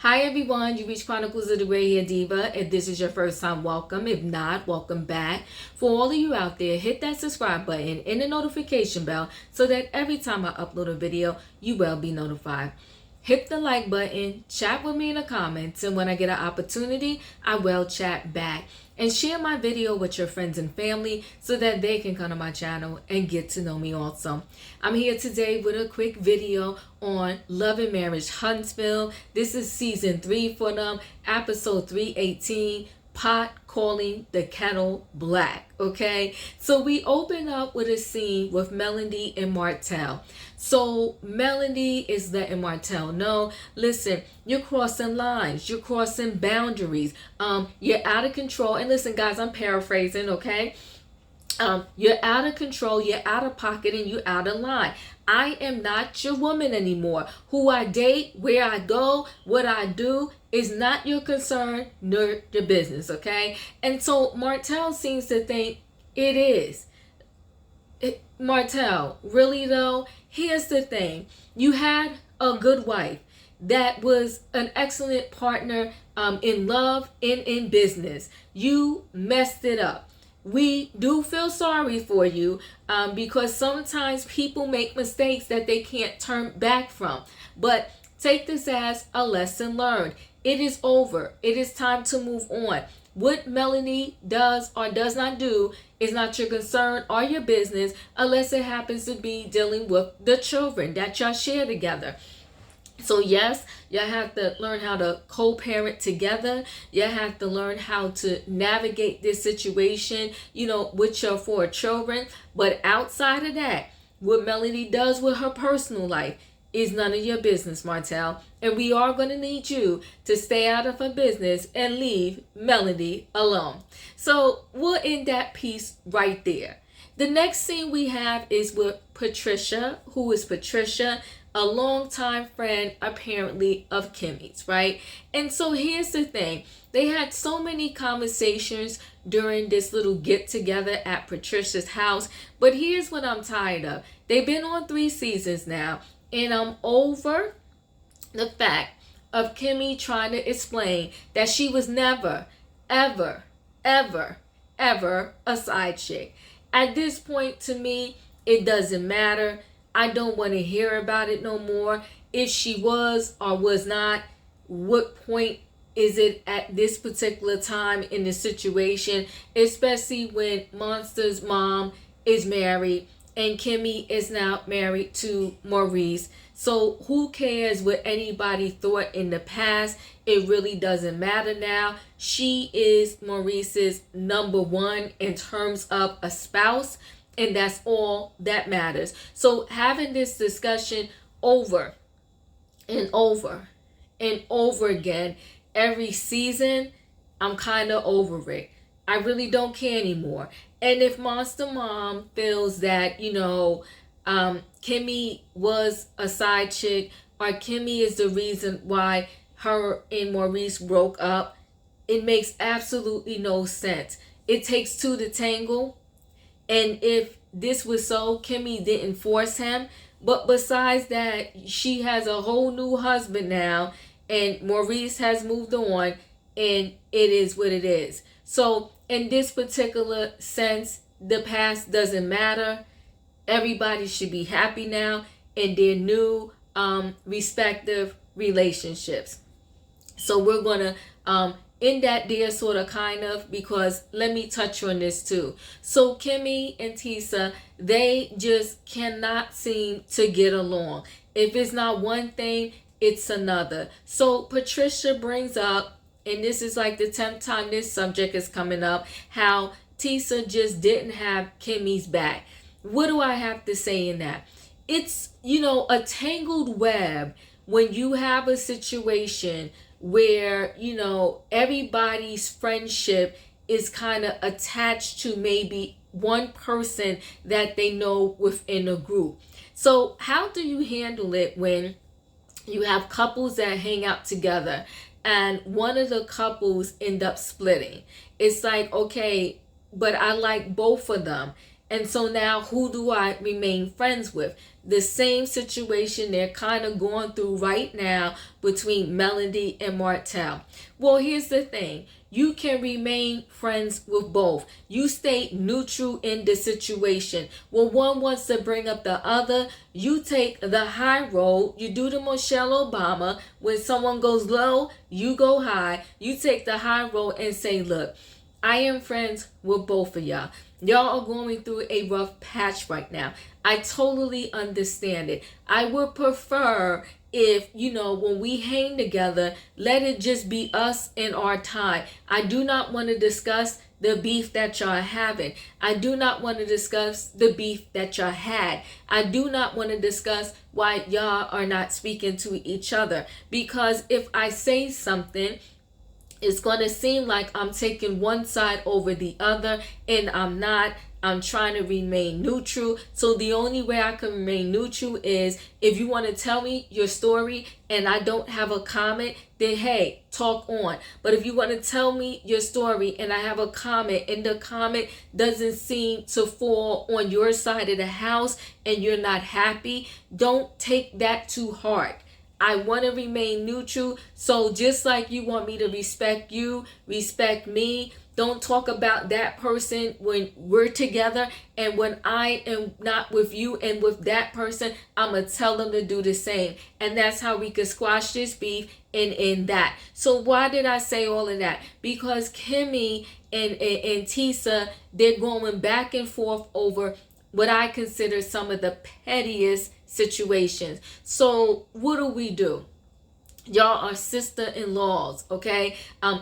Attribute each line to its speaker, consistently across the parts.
Speaker 1: Hi everyone, you reached Chronicles of the Gray Hair Diva. If this is your first time, welcome. If not, welcome back. For all of you out there, hit that subscribe button and the notification bell so that every time I upload a video, you will be notified. Hit the like button, chat with me in the comments, and when I get an opportunity, I will chat back. And share my video with your friends and family so that they can come to my channel and get to know me also. I'm here today with a quick video on Love and Marriage Huntsville. This is season 3 for them, episode 318. Pot calling the kettle black. Okay, so we open up with a scene with Melody and Martell. So Melody is letting Martell know, listen, you're crossing lines, you're crossing boundaries, you're out of control. And listen guys, I'm paraphrasing, okay? You're out of control, you're out of pocket, and you're out of line. I am not your woman anymore. Who I date, where I go, what I do is not your concern nor your business, okay? And so Martell seems to think it is. Martell, really though, here's the thing. You had a good wife that was an excellent partner in love and in business. You messed it up. We do feel sorry for you because sometimes people make mistakes that they can't turn back from. But take this as a lesson learned. It is over. It is time to move on. What Melanie does or does not do is not your concern or your business unless it happens to be dealing with the children that y'all share together. So yes, you have to learn how to co-parent together. You have to learn how to navigate this situation, with your 4 children. But outside of that, what Melody does with her personal life is none of your business, Martell. And we are going to need you to stay out of her business and leave Melody alone. So we'll end that piece right there. The next scene we have is with Patricia. Who is Patricia? A longtime friend, apparently, of Kimmi's, right? And so here's the thing. They had so many conversations during this little get-together at Patricia's house. But here's what I'm tired of. They've been on 3 seasons now. And I'm over the fact of Kimmi trying to explain that she was never, ever, ever, ever a side chick. At this point, to me, it doesn't matter. I don't want to hear about it no more. If she was or was not, what point is it at this particular time in the situation, especially when Monster's mom is married and Kimmi is now married to Maurice. So who cares what anybody thought in the past? It really doesn't matter now. She is Maurice's number 1 in terms of a spouse. And that's all that matters. So having this discussion over and over and over again every season, I'm kind of over it. I really don't care anymore. And if Monster Mom feels that, Kimmi was a side chick or Kimmi is the reason why her and Maurice broke up, it makes absolutely no sense. It takes 2 to tangle. And if this was so, Kimmi didn't force him. But besides that, she has a whole new husband now. And Maurice has moved on. And it is what it is. So in this particular sense, the past doesn't matter. Everybody should be happy now in their new respective relationships. So we're going to in that there sort of kind of, because let me touch on this too. So Kimmi and Tisa, they just cannot seem to get along. If it's not one thing, it's another. So Patricia brings up, and this is like the 10th time this subject is coming up, how Tisa just didn't have Kimmi's back. What do I have to say in that? It's, a tangled web when you have a situation where, everybody's friendship is kind of attached to maybe one person that they know within a group. So how do you handle it when you have couples that hang out together and one of the couples end up splitting? It's like, okay, but I like both of them. And so now who do I remain friends with? The same situation they're kind of going through right now between Melody and Martell. Well, here's the thing. You can remain friends with both. You stay neutral in the situation. When one wants to bring up the other, you take the high road. You do the Michelle Obama. When someone goes low, you go high. You take the high road and say, look, I am friends with both of y'all. Y'all are going through a rough patch right now. I totally understand it. I would prefer if, when we hang together, let it just be us and our time. I do not want to discuss the beef that y'all having. I do not want to discuss the beef that y'all had. I do not want to discuss why y'all are not speaking to each other. Because if I say something, it's going to seem like I'm taking one side over the other, and I'm not. I'm trying to remain neutral. So the only way I can remain neutral is if you want to tell me your story and I don't have a comment, then hey, talk on. But if you want to tell me your story and I have a comment and the comment doesn't seem to fall on your side of the house and you're not happy, don't take that to heart. I want to remain neutral. So just like you want me to respect you, respect me. Don't talk about that person when we're together, and when I am not with you and with that person, I'm going to tell them to do the same. And that's how we could squash this beef and end that. So why did I say all of that? Because Kimmi and Tisa, they're going back and forth over what I consider some of the pettiest situations. So what do? Y'all are sister-in-laws, okay?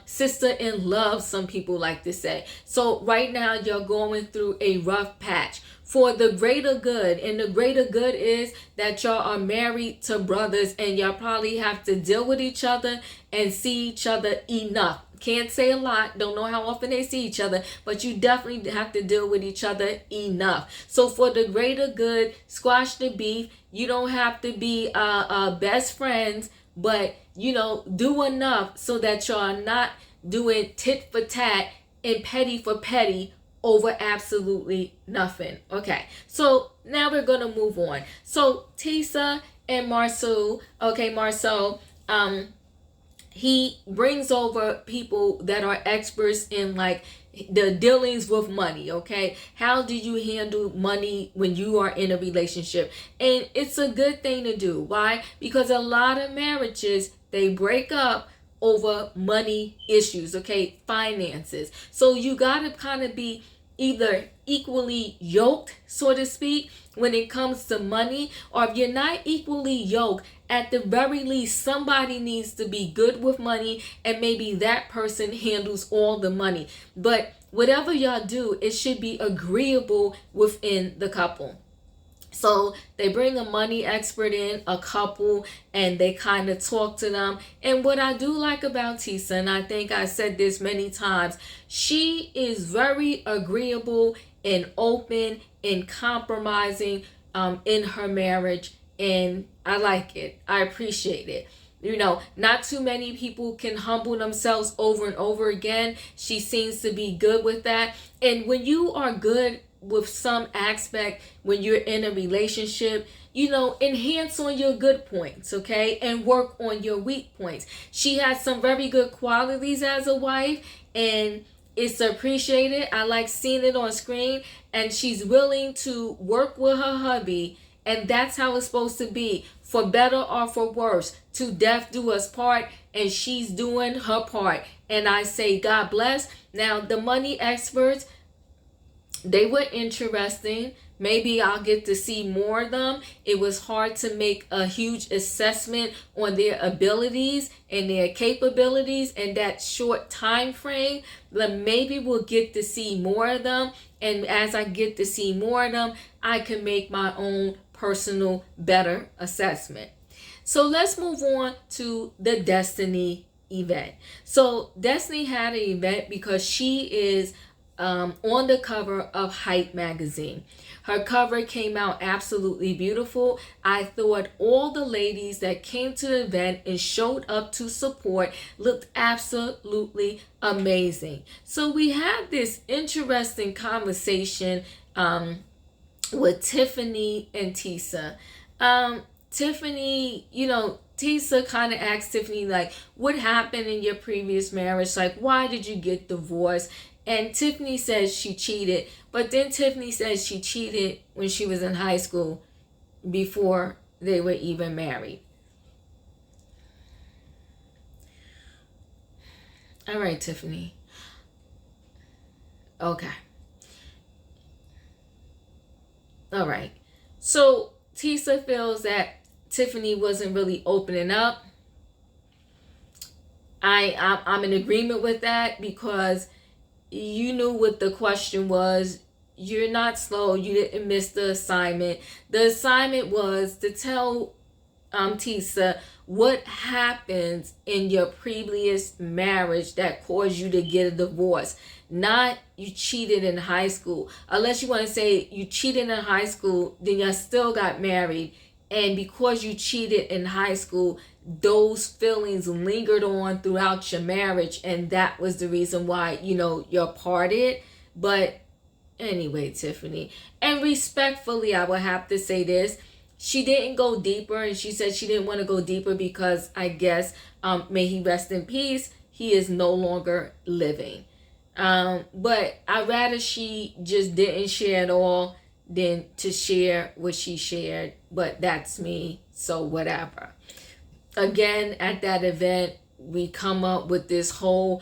Speaker 1: Sister-in-love, some people like to say. So right now, you're going through a rough patch for the greater good. And the greater good is that y'all are married to brothers and y'all probably have to deal with each other and see each other enough. Can't say a lot, don't know how often they see each other, but you definitely have to deal with each other enough. So for the greater good, squash the beef. You don't have to be best friends, but do enough so that y'all are not doing tit for tat and petty for petty over absolutely nothing. Okay, so now we're gonna move on. So Tisa and Marcel, he brings over people that are experts in like the dealings with money, okay? How do you handle money when you are in a relationship? And it's a good thing to do. Why? Because a lot of marriages, they break up over money issues, okay? Finances. So you got to kind of be either equally yoked, so to speak, when it comes to money, or if you're not equally yoked, at the very least, somebody needs to be good with money, and maybe that person handles all the money. But whatever y'all do, it should be agreeable within the couple. So they bring a money expert in, a couple, and they kind of talk to them. And what I do like about Tisa, and I think I said this many times, she is very agreeable and open and compromising in her marriage. And I like it. I appreciate it. Not too many people can humble themselves over and over again. She seems to be good with that. And when you are good with some aspect, when you're in a relationship, enhance on your good points, okay? And work on your weak points. She has some very good qualities as a wife, and it's appreciated. I like seeing it on screen, and she's willing to work with her hubby, and that's how it's supposed to be, for better or for worse. To death do us part, and she's doing her part. And I say, God bless. Now, the money experts, they were interesting. Maybe I'll get to see more of them. It was hard to make a huge assessment on their abilities and their capabilities in that short time frame. But maybe we'll get to see more of them. And as I get to see more of them, I can make my own personal better assessment. So let's move on to the Destiny event. So Destiny had an event because she is on the cover of Hype magazine. Her cover came out absolutely beautiful. I thought all the ladies that came to the event and showed up to support looked absolutely amazing. So we had this interesting conversation with Tiffany and Tisa. Tiffany, Tisa kind of asked Tiffany, like, what happened in your previous marriage? Like, why did you get divorced? And Tiffany says she cheated, but then Tiffany says she cheated when she was in high school before they were even married. All right, Tiffany. Okay. All right. So Tisa feels that Tiffany wasn't really opening up. I'm in agreement with that, because you knew what the question was. You're not slow. You didn't miss the assignment. The assignment was to tell Tisa what happens in your previous marriage that caused you to get a divorce. Not you cheated in high school. Unless you want to say you cheated in high school, then you still got married. And because you cheated in high school, those feelings lingered on throughout your marriage. And that was the reason why, you're parted. But anyway, Tiffany. And respectfully, I would have to say this. She didn't go deeper, and she said she didn't want to go deeper because I guess, may he rest in peace, he is no longer living. But I'd rather she just didn't share at all than to share what she shared. But that's me, so whatever. Again, at that event, we come up with this whole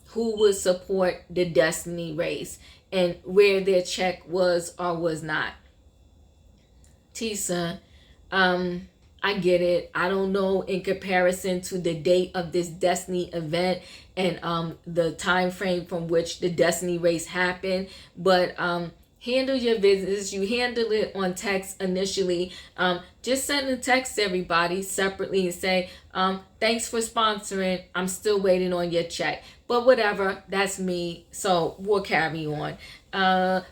Speaker 1: who would support the Destiny race and where their check was or was not. Tisa, I get it. I don't know, in comparison to the date of this Destiny event and the time frame from which the Destiny race happened, but handle your business. You handle it on text initially. Just send a text to everybody separately and say, thanks for sponsoring. I'm still waiting on your check. But whatever, that's me. So we'll carry on.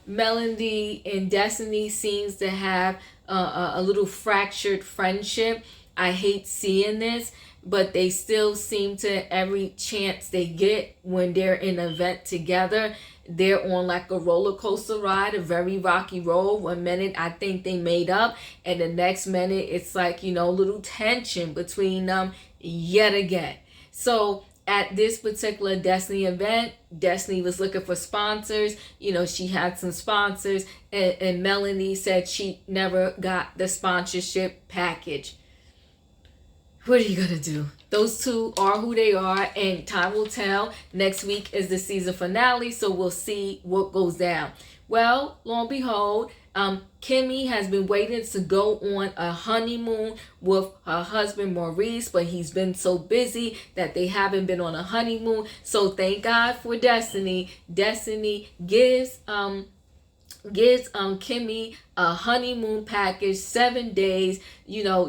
Speaker 1: Melody and Destiny seems to have a little fractured friendship. I hate seeing this, but they still seem to, every chance they get when they're in an event together, they're on like a roller coaster ride, a very rocky road. 1 minute I think they made up, and the next minute it's like, little tension between them yet again. So at this particular Destiny event, Destiny was looking for sponsors. She had some sponsors, and Melanie said she never got the sponsorship package. What are you going to do? Those two are who they are, and time will tell. Next week is the season finale, so we'll see what goes down. Well, lo and behold, Kimmi has been waiting to go on a honeymoon with her husband Maurice, but he's been so busy that they haven't been on a honeymoon. So thank God for Destiny. Destiny gives Kimmi a honeymoon package, 7 days.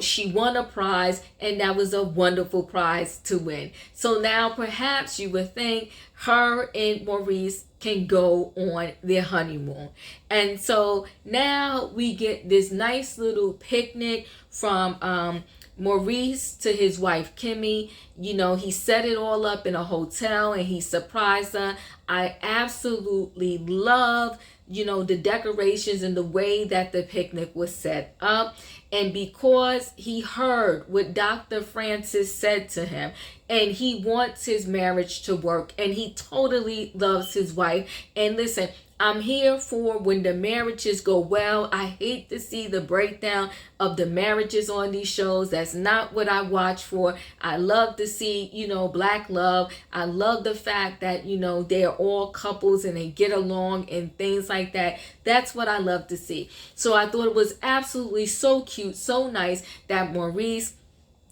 Speaker 1: She won a prize, and that was a wonderful prize to win. So now perhaps you would think her and Maurice can go on their honeymoon. And so now we get this nice little picnic from Maurice to his wife Kimmi. He set it all up in a hotel and he surprised her. I absolutely love the decorations and the way that the picnic was set up. And because he heard what Dr. Francis said to him, and he wants his marriage to work, and he totally loves his wife. And listen, I'm here for when the marriages go well. I hate to see the breakdown of the marriages on these shows. That's not what I watch for. I love to see, black love. I love the fact that, they're all couples and they get along and things like that. That's what I love to see. So I thought it was absolutely so cute, so nice that Maurice,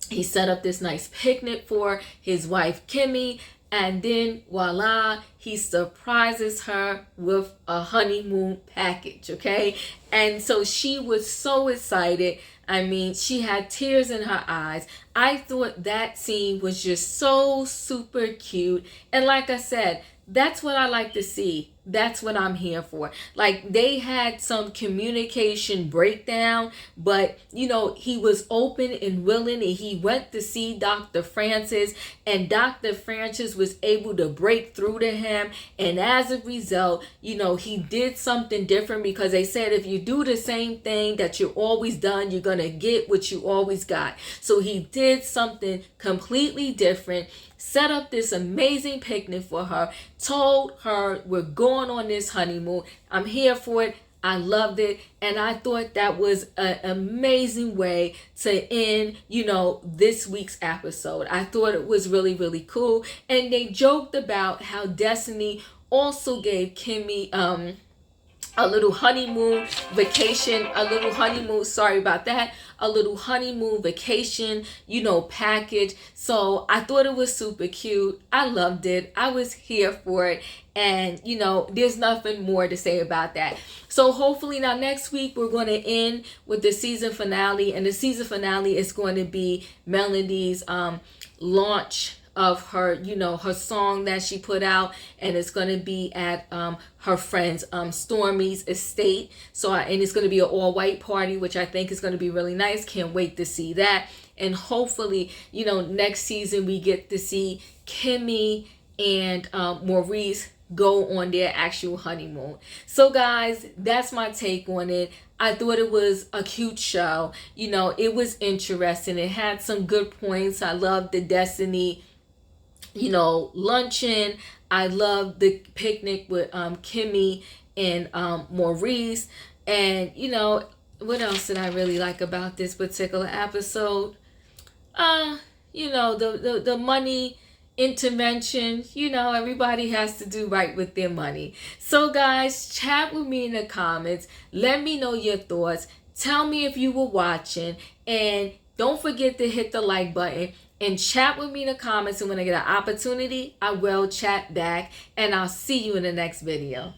Speaker 1: he set up this nice picnic for his wife Kimmi. And then voila, he surprises her with a honeymoon package, okay? And so she was so excited. I mean, she had tears in her eyes. I thought that scene was just so super cute. And like I said, that's what I like to see. that's what I'm here for. Like, they had some communication breakdown, but you know, he was open and willing, and he went to see Dr. Francis, and Dr. Francis was able to break through to him. And as a result, you know, he did something different, because they said if you do the same thing that you've always done, you're gonna get what you always got. So he did something completely different, set up this amazing picnic for her, told her we're going on this honeymoon. I'm here for it. I loved it. And I thought that was an amazing way to end, you know, this week's episode. I thought it was really, really cool. And they joked about how Destiny also gave Kimmi a little honeymoon vacation, a little honeymoon vacation, you know, package. So I thought it was super cute. I loved it. I was here for it. And, you know, there's nothing more to say about that. So hopefully now next week we're going to end with the season finale. And the season finale is going to be Melody's launch of her, you know, her song that she put out, and it's going to be at her friend's Stormy's estate. So and it's going to be an all-white party, which I think is going to be really nice. Can't wait to see that. And hopefully, you know, next season we get to see Kimmi and Maurice go on their actual honeymoon. So guys, that's my take on it. I thought it was a cute show. You know, it was interesting. It had some good points. I loved the Destiny, you know, luncheon. I love the picnic with Kimmi and Maurice. And, you know, what else did I really like about this particular episode? You know, the money intervention. You know, everybody has to do right with their money. So guys, chat with me in the comments. Let me know your thoughts. Tell me if you were watching. And don't forget to hit the like button. And chat with me in the comments, and when I get an opportunity, I will chat back. And I'll see you in the next video.